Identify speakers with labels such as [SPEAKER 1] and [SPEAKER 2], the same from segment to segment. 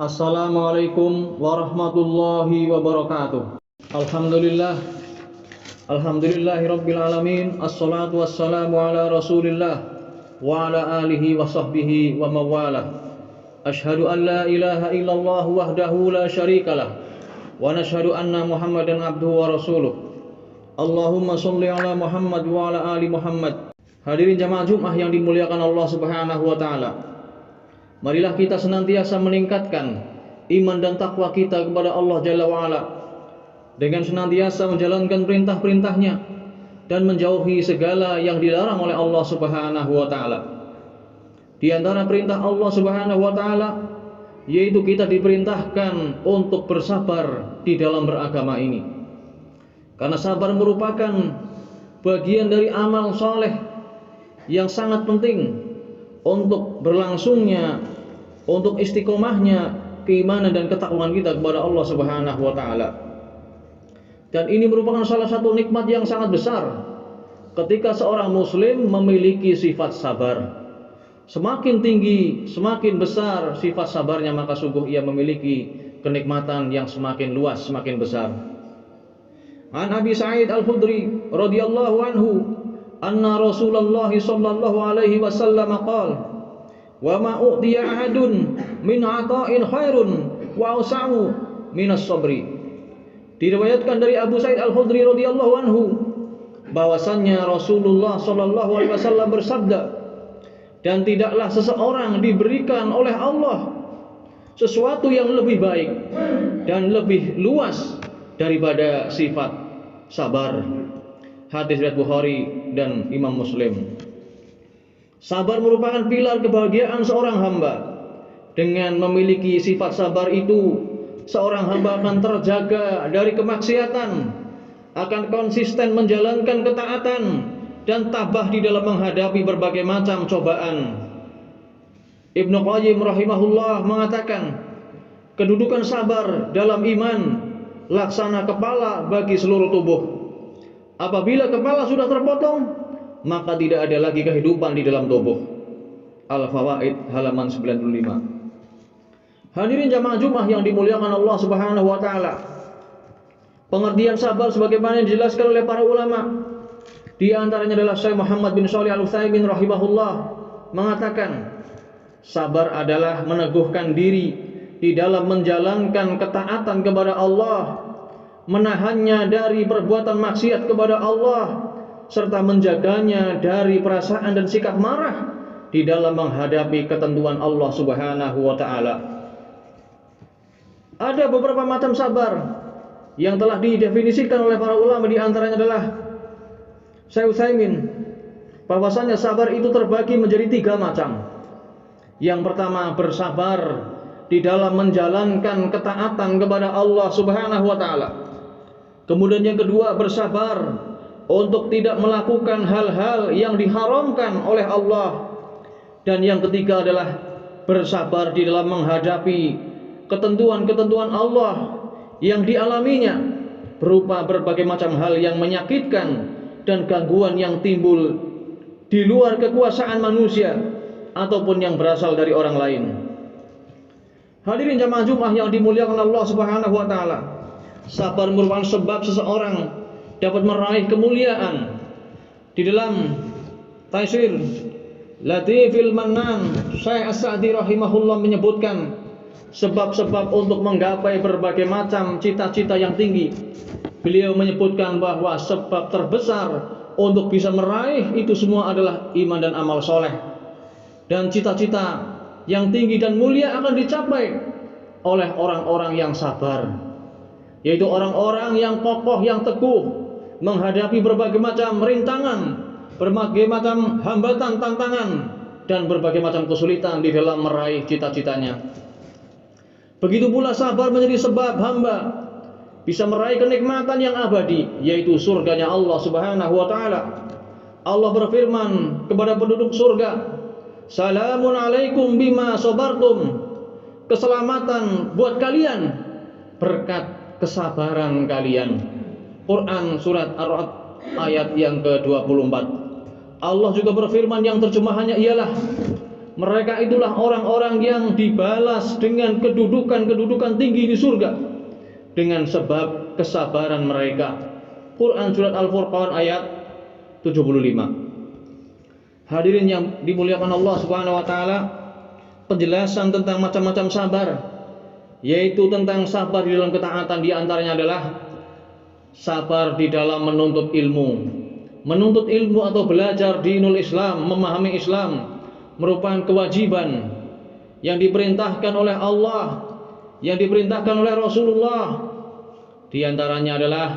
[SPEAKER 1] Assalamualaikum warahmatullahi wabarakatuh. Alhamdulillah, alhamdulillahi rabbil alamin. Assalatu wassalamu ala rasulillah wa ala alihi wa sahbihi wa mawalah. Ashhadu an la ilaha illallah wahdahu la syarikalah wa nashhadu anna muhammadan abduhu wa rasuluh. Allahumma sholli ala Muhammad wa ala ali Muhammad. Hadirin jamaah Jumat yang dimuliakan Allah Subhanahu wa taala. Marilah kita senantiasa meningkatkan iman dan takwa kita kepada Allah Jalla wa'ala dengan senantiasa menjalankan perintah-perintahnya dan menjauhi segala yang dilarang oleh Allah Subhanahu wa ta'ala. Di antara perintah Allah Subhanahu wa ta'ala yaitu kita diperintahkan untuk bersabar di dalam beragama ini. Karena sabar merupakan bagian dari amal soleh yang sangat penting untuk berlangsungnya, untuk istiqomahnya keimanan dan ketakwaan kita kepada Allah Subhanahu wa taala. Dan ini merupakan salah satu nikmat yang sangat besar ketika seorang muslim memiliki sifat sabar. Semakin tinggi, semakin besar sifat sabarnya, maka sungguh ia memiliki kenikmatan yang semakin luas, semakin besar. An Abi Sa'id Al-Khudri radhiyallahu anhu anna Rasulullah sallallahu alaihi wasallam qala wa ma u'tiya ahadun min 'ata'in khairun wa ausa'u minas sabri. Diriwayatkan dari Abu Sa'id Al-Khudri radhiyallahu anhu bahwasannya Rasulullah sallallahu alaihi wasallam bersabda, dan tidaklah seseorang diberikan oleh Allah sesuatu yang lebih baik dan lebih luas daripada sifat sabar. Hadis riwayat Bukhari dan Imam Muslim. Sabar merupakan pilar kebahagiaan seorang hamba. Dengan memiliki sifat sabar itu, seorang hamba akan terjaga dari kemaksiatan, akan konsisten menjalankan ketaatan, dan tabah di dalam menghadapi berbagai macam cobaan. Ibnu Qayyim rahimahullah mengatakan, kedudukan sabar dalam iman laksana kepala bagi seluruh tubuh. Apabila kepala sudah terpotong, maka tidak ada lagi kehidupan di dalam tubuh. Al-Fawaid halaman 95. Hadirin jamaah Jumat yang dimuliakan Allah Subhanahu wa taala. Pengertian sabar sebagaimana yang dijelaskan oleh para ulama, di antaranya adalah Syekh Muhammad bin Shalih Al-Utsaimin rahimahullah mengatakan, sabar adalah meneguhkan diri di dalam menjalankan ketaatan kepada Allah, menahannya dari perbuatan maksiat kepada Allah, serta menjaganya dari perasaan dan sikap marah di dalam menghadapi ketentuan Allah Subhanahu wa taala. Ada beberapa macam sabar yang telah didefinisikan oleh para ulama, di antaranya adalah Syekh Utsaimin bahwasanya sabar itu terbagi menjadi 3 macam. Yang pertama, bersabar di dalam menjalankan ketaatan kepada Allah Subhanahu wa taala. Kemudian yang kedua, bersabar untuk tidak melakukan hal-hal yang diharamkan oleh Allah. Dan yang ketiga adalah bersabar di dalam menghadapi ketentuan-ketentuan Allah yang dialaminya, berupa berbagai macam hal yang menyakitkan dan gangguan yang timbul di luar kekuasaan manusia ataupun yang berasal dari orang lain. Hadirin jamaah Jumat yang dimuliakan Allah Subhanahu wa taala, sabar merupakan sebab seseorang dapat meraih kemuliaan. Di dalam Taisir Latifil Mannan, Syekh As-Sa'di rahimahullah menyebutkan sebab-sebab untuk menggapai berbagai macam cita-cita yang tinggi. Beliau menyebutkan bahwa sebab terbesar untuk bisa meraih itu semua adalah iman dan amal soleh. Dan cita-cita yang tinggi dan mulia akan dicapai oleh orang-orang yang sabar, yaitu orang-orang yang kokoh, yang teguh menghadapi berbagai macam rintangan, berbagai macam hambatan, tantangan, dan berbagai macam kesulitan di dalam meraih cita-citanya. Begitu pula sabar menjadi sebab hamba bisa meraih kenikmatan yang abadi, yaitu surganya Allah Subhanahu wa taala. Allah berfirman kepada penduduk surga, "Salamun alaikum bima sabartum." Keselamatan buat kalian berkat kesabaran kalian. Quran surat Ar-Ra'd ayat yang ke-24. Allah juga berfirman yang terjemahannya ialah, Mereka itulah orang-orang yang dibalas dengan kedudukan tinggi di surga dengan sebab kesabaran mereka. Quran surat Al-Furqan ayat 75. Hadirin yang dimuliakan Allah Subhanahu wa taala, penjelasan tentang macam-macam sabar, yaitu tentang sabar di dalam ketaatan, di antaranya adalah sabar di dalam menuntut ilmu. Menuntut ilmu atau belajar dinul Islam, memahami Islam, merupakan kewajiban yang diperintahkan oleh Allah, yang diperintahkan oleh Rasulullah. Di antaranya adalah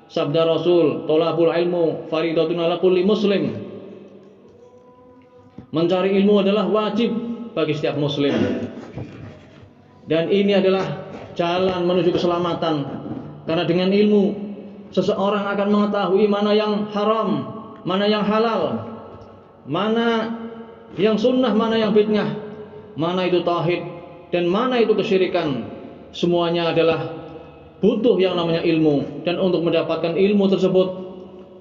[SPEAKER 1] sabda Rasul, thalabul ilmu faridatun ala kulli muslim. Mencari ilmu adalah wajib bagi setiap muslim. Dan ini adalah jalan menuju keselamatan. Karena dengan ilmu seseorang akan mengetahui mana yang haram, mana yang halal, mana yang sunnah, mana yang bid'ah, mana itu tauhid dan mana itu kesyirikan. Semuanya adalah butuh yang namanya ilmu. Dan untuk mendapatkan ilmu tersebut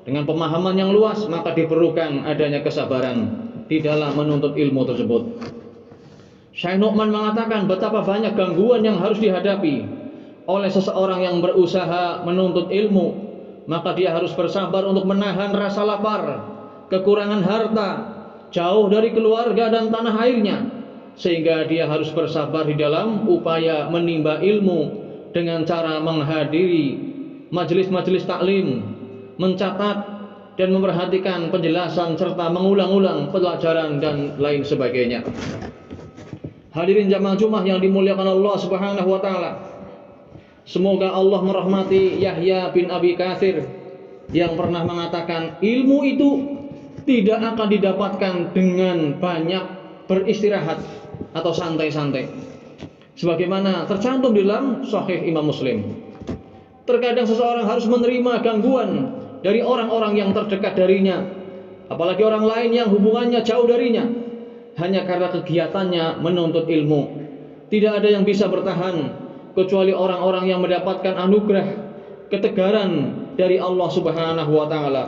[SPEAKER 1] dengan pemahaman yang luas, maka diperlukan adanya kesabaran di dalam menuntut ilmu tersebut. Syekh Nu'man mengatakan betapa banyak gangguan yang harus dihadapi oleh seseorang yang berusaha menuntut ilmu. Maka dia harus bersabar untuk menahan rasa lapar, kekurangan harta, jauh dari keluarga dan tanah airnya, sehingga dia harus bersabar di dalam upaya menimba ilmu dengan cara menghadiri majelis-majelis taklim, mencatat dan memperhatikan penjelasan serta mengulang-ulang pelajaran dan lain sebagainya. Hadirin jamaah Jumat yang dimuliakan Allah Subhanahu wa taala, semoga Allah merahmati Yahya bin Abi Katsir yang pernah mengatakan, ilmu itu tidak akan didapatkan dengan banyak beristirahat atau santai-santai. Sebagaimana tercantum di dalam Sahih Imam Muslim. Terkadang seseorang harus menerima gangguan dari orang-orang yang terdekat darinya, apalagi orang lain yang hubungannya jauh darinya, hanya karena kegiatannya menuntut ilmu. Tidak ada yang bisa bertahan kecuali orang-orang yang mendapatkan anugerah ketegaran dari Allah Subhanahu wa taala.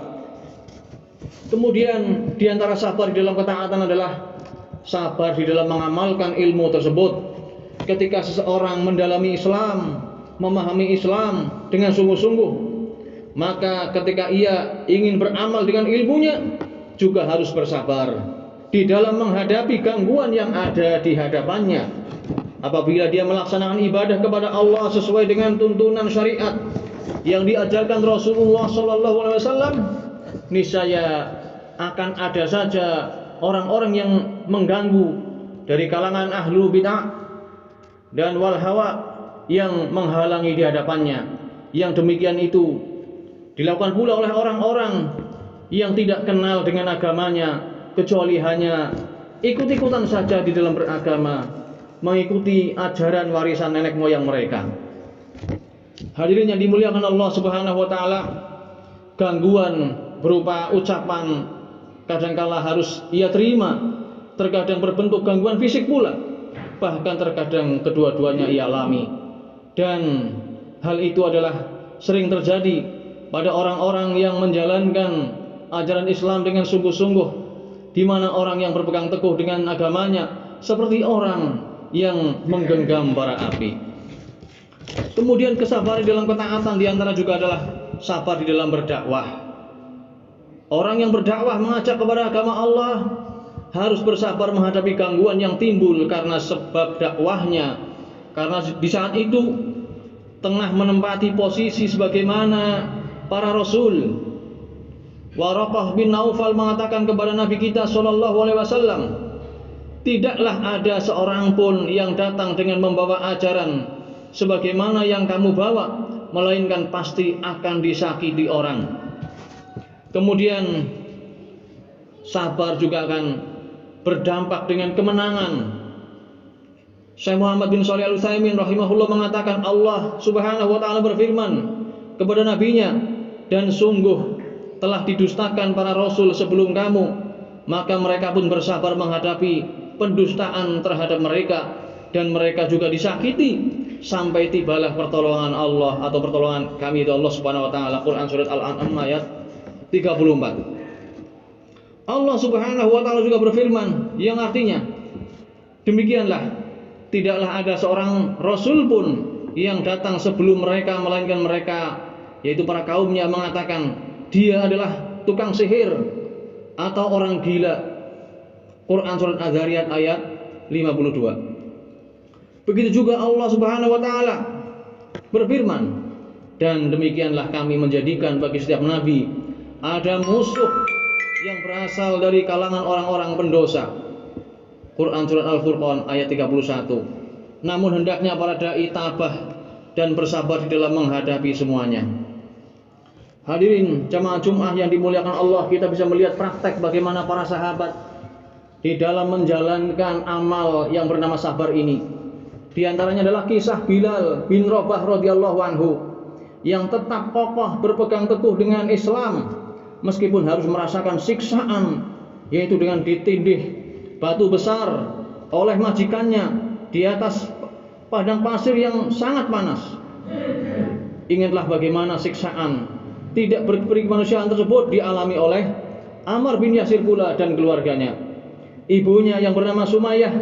[SPEAKER 1] Kemudian di antara sabar di dalam ketaatan adalah sabar di dalam mengamalkan ilmu tersebut. Ketika seseorang mendalami Islam, memahami Islam dengan sungguh-sungguh, maka ketika ia ingin beramal dengan ilmunya juga harus bersabar di dalam menghadapi gangguan yang ada di hadapannya. Apabila dia melaksanakan ibadah kepada Allah sesuai dengan tuntunan syariat yang diajarkan Rasulullah SAW, niscaya akan ada saja orang-orang yang mengganggu dari kalangan ahlu bid'ah dan wal hawa yang menghalangi di hadapannya. Yang demikian itu dilakukan pula oleh orang-orang yang tidak kenal dengan agamanya, kecuali hanya ikut-ikutan saja di dalam beragama, mengikuti ajaran warisan nenek moyang mereka. Hadirin yang dimuliakan Allah Subhanahu wa taala, gangguan berupa ucapan kadangkala harus ia terima, terkadang berbentuk gangguan fisik pula, bahkan terkadang kedua-duanya ia alami. Dan hal itu adalah sering terjadi pada orang-orang yang menjalankan ajaran Islam dengan sungguh-sungguh, di mana orang yang berpegang teguh dengan agamanya seperti orang yang menggenggam bara api. Kemudian kesabaran dalam ketaatan diantara juga adalah sabar di dalam berdakwah. Orang yang berdakwah mengajak kepada agama Allah harus bersabar menghadapi gangguan yang timbul karena sebab dakwahnya, karena di saat itu tengah menempati posisi sebagaimana para rasul. Waraqah bin Naufal mengatakan kepada Nabi kita SAW, tidaklah ada seorang pun yang datang dengan membawa ajaran sebagaimana yang kamu bawa, melainkan pasti akan disakiti orang. Kemudian sabar juga akan berdampak dengan kemenangan. Syekh Muhammad bin Shalih Al-Utsaimin rahimahullah mengatakan, Allah Subhanahu wa taala berfirman kepada nabinya, dan sungguh telah didustakan para rasul sebelum kamu, maka mereka pun bersabar menghadapi pendustaan terhadap mereka, dan mereka juga disakiti sampai tibalah pertolongan Allah atau pertolongan kami itu Allah Subhanahu wa taala. Quran surat Al-An'am ayat 34. Allah Subhanahu wa taala juga berfirman yang artinya, Demikianlah, tidaklah ada seorang rasul pun yang datang sebelum mereka, melainkan mereka, yaitu para kaumnya, mengatakan dia adalah tukang sihir atau orang gila. Quran surat Az-Zariyat ayat 52. Begitu juga Allah Subhanahu wa taala berfirman, dan demikianlah kami menjadikan bagi setiap nabi ada musuh yang berasal dari kalangan orang-orang pendosa. Quran surat Al-Furqan ayat 31. Namun hendaknya para dai tabah dan bersabar di dalam menghadapi semuanya. Hadirin jamaah Jumat yang dimuliakan Allah, kita bisa melihat praktek bagaimana para sahabat di dalam menjalankan amal yang bernama sabar ini. Di antaranya adalah kisah Bilal bin Rabah radhiyallahu anhu yang tetap kokoh berpegang teguh dengan Islam meskipun harus merasakan siksaan, yaitu dengan ditindih batu besar oleh majikannya di atas padang pasir yang sangat panas. Ingatlah bagaimana siksaan tidak berperi kemanusiaan tersebut dialami oleh Ammar bin Yasir pula dan keluarganya. Ibunya yang bernama Sumayyah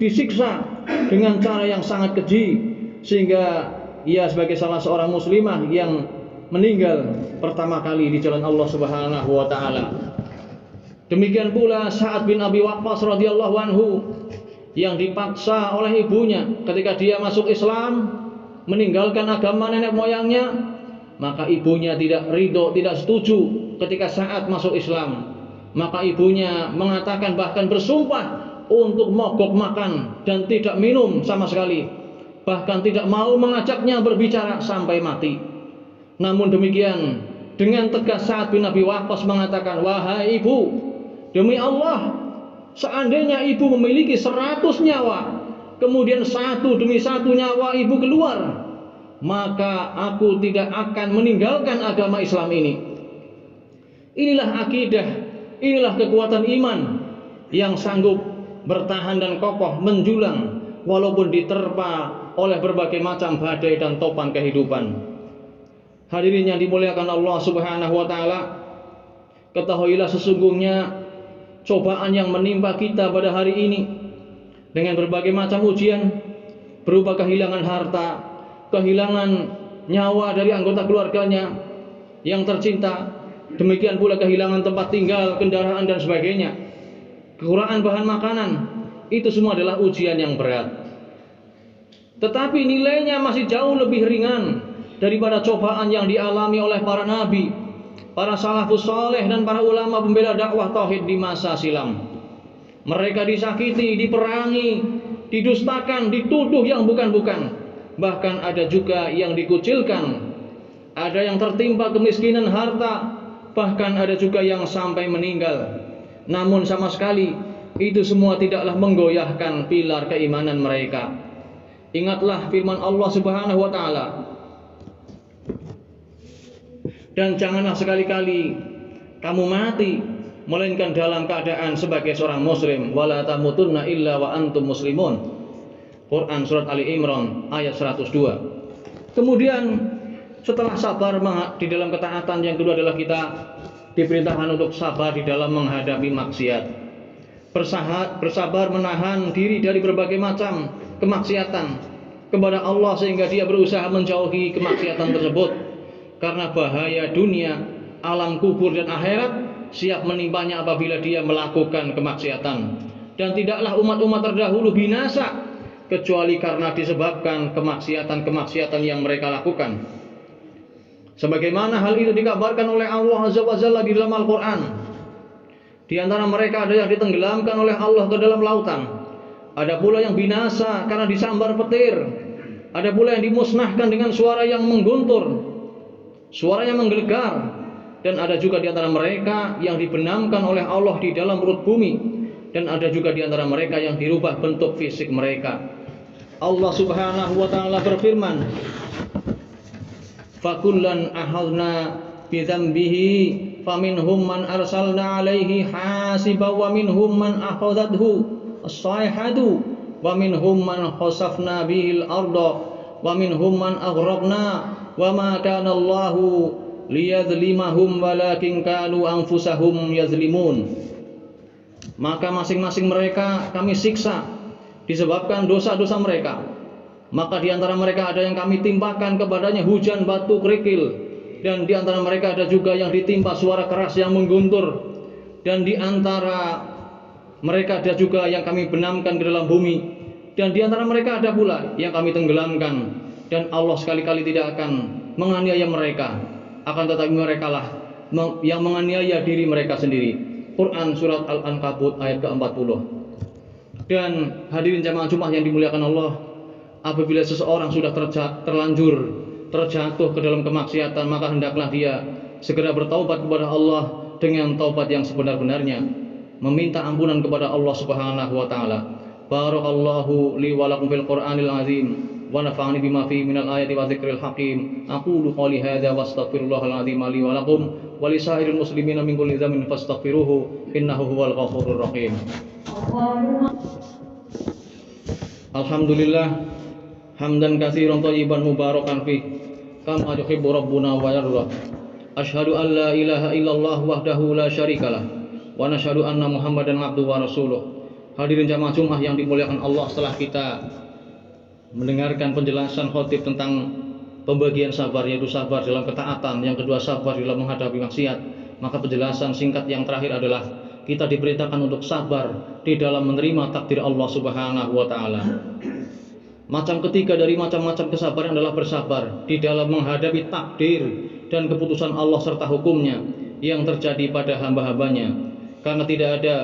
[SPEAKER 1] disiksa dengan cara yang sangat keji, sehingga ia sebagai salah seorang muslimah yang meninggal pertama kali di jalan Allah Subhanahu wa taala. Demikian pula Sa'ad bin Abi Waqqas radhiyallahu anhu yang dipaksa oleh ibunya ketika dia masuk Islam, meninggalkan agama nenek moyangnya, maka ibunya tidak ridho, tidak setuju ketika Sa'ad masuk Islam. Maka ibunya mengatakan, bahkan bersumpah untuk mogok makan dan tidak minum sama sekali, bahkan tidak mau mengajaknya berbicara sampai mati. Namun demikian, dengan tegas Sa'ad bin Abi Waqqas mengatakan, wahai ibu, demi Allah, seandainya ibu memiliki 100 nyawa, kemudian satu demi satu nyawa ibu keluar, maka aku tidak akan meninggalkan agama Islam ini. Inilah akidah, inilah kekuatan iman yang sanggup bertahan dan kokoh menjulang walaupun diterpa oleh berbagai macam badai dan topan kehidupan. Hadirin yang dimuliakan Allah Subhanahu wa taala, ketahuilah sesungguhnya cobaan yang menimpa kita pada hari ini dengan berbagai macam ujian berupa kehilangan harta, kehilangan nyawa dari anggota keluarganya yang tercinta, demikian pula kehilangan tempat tinggal, kendaraan dan sebagainya, kekurangan bahan makanan, itu semua adalah ujian yang berat. Tetapi nilainya masih jauh lebih ringan daripada cobaan yang dialami oleh para nabi, para salafus saleh dan para ulama pembela dakwah tauhid di masa silam. Mereka disakiti, diperangi, didustakan, dituduh yang bukan-bukan. Bahkan ada juga yang dikucilkan, ada yang tertimpa kemiskinan harta, bahkan ada juga yang sampai meninggal. Namun sama sekali itu semua tidaklah menggoyahkan pilar keimanan mereka. Ingatlah firman Allah Subhanahu wa taala, dan janganlah sekali-kali kamu mati melainkan dalam keadaan sebagai seorang muslim, wala tamutunna illa wa antum muslimun. Quran surat Ali Imran ayat 102. Kemudian setelah sabar di dalam ketaatan, yang kedua adalah kita diperintahkan untuk sabar di dalam menghadapi maksiat. Bersabar menahan diri dari berbagai macam kemaksiatan kepada Allah sehingga dia berusaha menjauhi kemaksiatan tersebut, karena bahaya dunia, alam kubur dan akhirat siap menimpanya apabila dia melakukan kemaksiatan. Dan tidaklah umat-umat terdahulu binasa kecuali karena disebabkan kemaksiatan-kemaksiatan yang mereka lakukan. Sebagaimana hal itu dikabarkan oleh Allah Azza wa Jalla di dalam Al-Quran. Di antara mereka ada yang ditenggelamkan oleh Allah ke dalam lautan, ada pula yang binasa karena disambar petir, ada pula yang dimusnahkan dengan suara yang mengguntur, suara yang menggelegar, dan ada juga di antara mereka yang dibenamkan oleh Allah di dalam perut bumi, dan ada juga di antara mereka yang dirubah bentuk fisik mereka. Allah Subhanahu wa taala berfirman, fakullan ahadna bidzambihi faminhum man arsalna alaihi hasiba wa minhum man akhadathu as-sayhatu wa minhum man khasafna bihil arda wa minhum man aghraqna wa ma kana Allahu liyadzlimahum walakin kanu anfusahum yazlimun. Maka masing-masing mereka kami siksa disebabkan dosa-dosa mereka. Maka di antara mereka ada yang kami timpakan kepadanya hujan batu kerikil, dan di antara mereka ada juga yang ditimpa suara keras yang mengguntur, dan di antara mereka ada juga yang kami benamkan ke dalam bumi, dan di antara mereka ada pula yang kami tenggelamkan. Dan Allah sekali-kali tidak akan menganiaya mereka, akan tetapi mereka lah yang menganiaya diri mereka sendiri. Quran surat Al-Ankabut ayat ke-40. Dan hadirin jamaah Jumat yang dimuliakan Allah, apabila seseorang sudah terlanjur terjatuh ke dalam kemaksiatan, maka hendaklah dia segera bertaubat kepada Allah dengan taubat yang sebenar-benarnya, meminta ampunan kepada Allah Subhanahu wa taala. Barakallahu li wa lakum fil Qur'anil azim wa nafa'ani bima fihi minal ayati wa dzikril hakim. Aqulu qouli hadza wa astaghfirullahal azim li wa lakum wa li sairil muslimina min kulli dhanbin fastaghfiruhu innahu huwal ghafurur rahim. Alhamdulillah hamdan katsiran thayyiban mubarakan fi kama yuhibbu rabbuna wa yarda. Asyhadu an la ilaha illallah wahdahu la syarikalah wa nasyhadu anna Muhammadan abduhu wa rasuluh. Hadirin jamaah Jumat yang dimuliakan Allah, setelah kita mendengarkan penjelasan khotib tentang pembagian sabar, yaitu sabar dalam ketaatan, yang kedua sabar dalam menghadapi maksiat, maka penjelasan singkat yang terakhir adalah kita diperintahkan untuk sabar di dalam menerima takdir Allah Subhanahu wa taala. Macam ketiga dari macam-macam kesabaran adalah bersabar di dalam menghadapi takdir dan keputusan Allah serta hukumnya yang terjadi pada hamba-hambanya. Karena tidak ada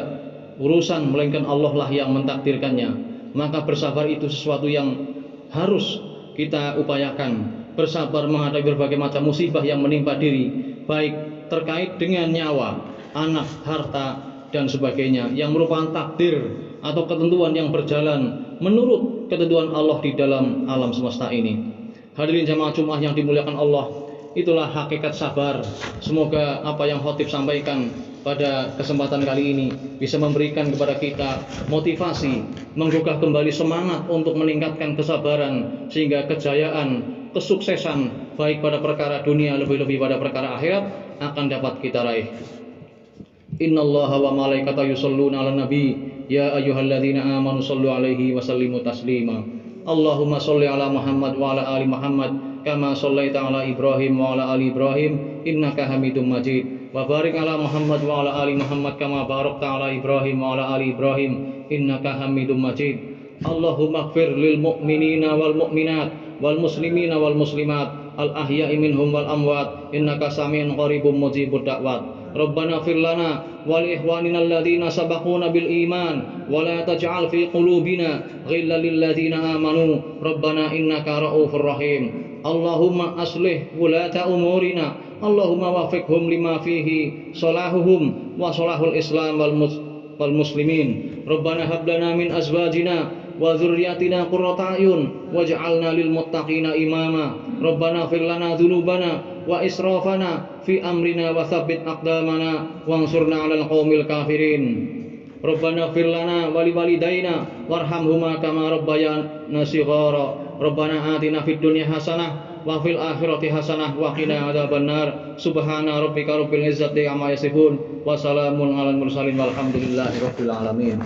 [SPEAKER 1] urusan melainkan Allah lah yang mentakdirkannya, maka bersabar itu sesuatu yang harus kita upayakan. Bersabar menghadapi berbagai macam musibah yang menimpa diri, baik terkait dengan nyawa, anak, harta, dan sebagainya, yang merupakan takdir atau ketentuan yang berjalan menurut ketentuan Allah di dalam alam semesta ini. Hadirin jamaah Jumat yang dimuliakan Allah, itulah hakikat sabar. Semoga apa yang khotib sampaikan pada kesempatan kali ini bisa memberikan kepada kita motivasi, menggugah kembali semangat untuk meningkatkan kesabaran, sehingga kejayaan, kesuksesan baik pada perkara dunia, lebih-lebih pada perkara akhirat akan dapat kita raih. Innallaha wa malaikatahu yusholluna 'alan nabi ya ayyuhalladzina amanu shollu 'alaihi wa sallimu taslima. Allahumma sholli 'ala Muhammad wa 'ala ali Muhammad kama shallaita 'ala Ibrahim wa 'ala ali Ibrahim innaka Hamidum Majid. Wa barik 'ala Muhammad wa 'ala ali Muhammad kama barakta 'ala Ibrahim wa 'ala ali Ibrahim innaka Hamidum Majid. Allahumma ighfir lil mu'minina wal mu'minat wal muslimina wal muslimat al ahya'i minhum wal amwat innaka samiun qaribum mujibud da'wat. Rabbana ighfir lana wa li ikhwanina alladhina sabaquna bil iman wa la taj'al fi qulubina ghillan lil ladzina amanu Rabbana innaka ra'ufur rahim. Allahumma aslih wulata umurina, Allahumma wafiqhum lima fihi salahuhum wa salahul Islam wal muslimin. Rabbana hab lana min azwajina wa dzurriyyatina qurrata a'yun waj'alna lil muttaqina imama. Rabbana ighfir lana dzunubana wa israfana fi amrina wa tsabbit aqdamana wansurna 'alal qaumil kafirin. Rabbana ighfir lana wa liwalidayna warhamhuma kama rabbayana shighara. Rabbana atina fid dunya hasanah wa fil akhirati hasanah wa qina adzabannar. Subhana rabbika rabbil izzati amma yasifun wa salamun alal mursalin walhamdulillahi rabbil alamin.